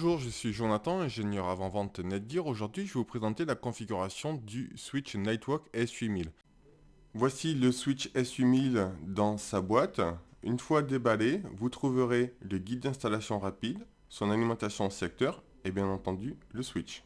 Bonjour, je suis Jonathan, ingénieur avant-vente Netgear. Aujourd'hui, je vais vous présenter la configuration du switch Nightwalk S8000. Voici le switch S8000 dans sa boîte. Une fois déballé, vous trouverez le guide d'installation rapide, son alimentation secteur et bien entendu le switch.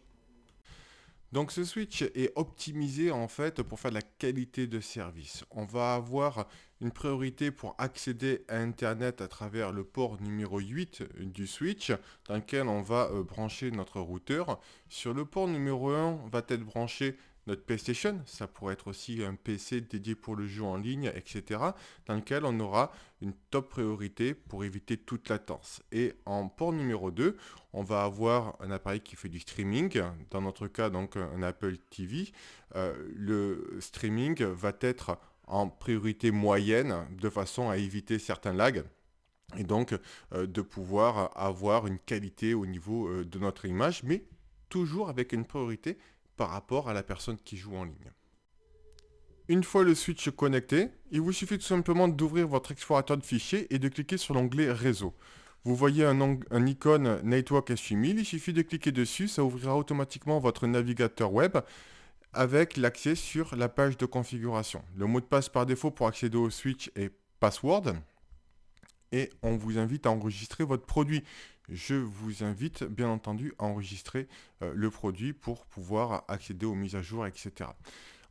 Donc ce switch est optimisé en fait pour faire de la qualité de service. On va avoir une priorité pour accéder à Internet à travers le port numéro 8 du switch dans lequel on va brancher notre routeur. Sur le port numéro 1 va être branché notre PlayStation, ça pourrait être aussi un PC dédié pour le jeu en ligne, etc. dans lequel on aura une top priorité pour éviter toute latence. Et en port numéro 2, on va avoir un appareil qui fait du streaming, dans notre cas donc un Apple TV. Le streaming va être en priorité moyenne de façon à éviter certains lags et donc de pouvoir avoir une qualité au niveau de notre image, mais toujours avec une priorité par rapport à la personne qui joue en ligne. Une fois le switch connecté, il vous suffit tout simplement d'ouvrir votre explorateur de fichiers et de cliquer sur l'onglet Réseau. Vous voyez un icône Network S8000, il suffit de cliquer dessus, ça ouvrira automatiquement votre navigateur web avec l'accès sur la page de configuration. Le mot de passe par défaut pour accéder au switch est password et on vous invite à enregistrer votre produit. Je vous invite bien entendu à enregistrer le produit pour pouvoir accéder aux mises à jour, etc.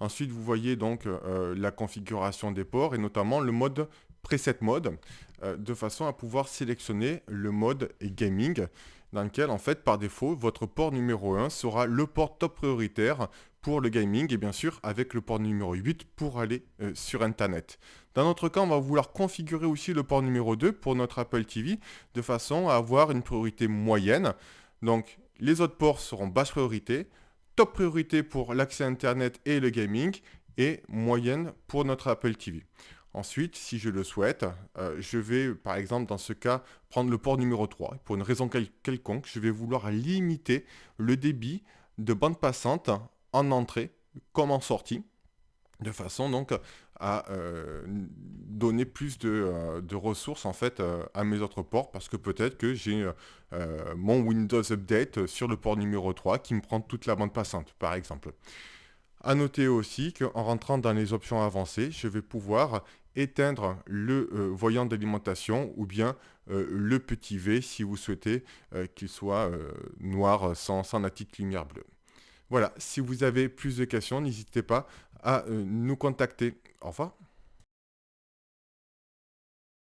Ensuite, vous voyez donc la configuration des ports et notamment le mode preset mode de façon à pouvoir sélectionner le mode gaming dans lequel en fait par défaut votre port numéro 1 sera le port top prioritaire pour le gaming et bien sûr avec le port numéro 8 pour aller sur internet. Dans notre cas, on va vouloir configurer aussi le port numéro 2 pour notre Apple TV de façon à avoir une priorité moyenne. Donc les autres ports seront basse priorité, top priorité pour l'accès Internet et le gaming, et moyenne pour notre Apple TV. Ensuite, si je le souhaite, je vais, par exemple, dans ce cas, prendre le port numéro 3. Pour une raison quelconque, je vais vouloir limiter le débit de bande passante en entrée comme en sortie, de façon donc à donner plus de ressources en fait à mes autres ports parce que peut-être que j'ai mon Windows Update sur le port numéro 3 qui me prend toute la bande passante par exemple. À noter aussi qu'en rentrant dans les options avancées, je vais pouvoir éteindre le voyant d'alimentation ou bien le petit V si vous souhaitez qu'il soit noir sans la petite lumière bleue. Voilà, si vous avez plus de questions, n'hésitez pas à nous contacter. Au revoir.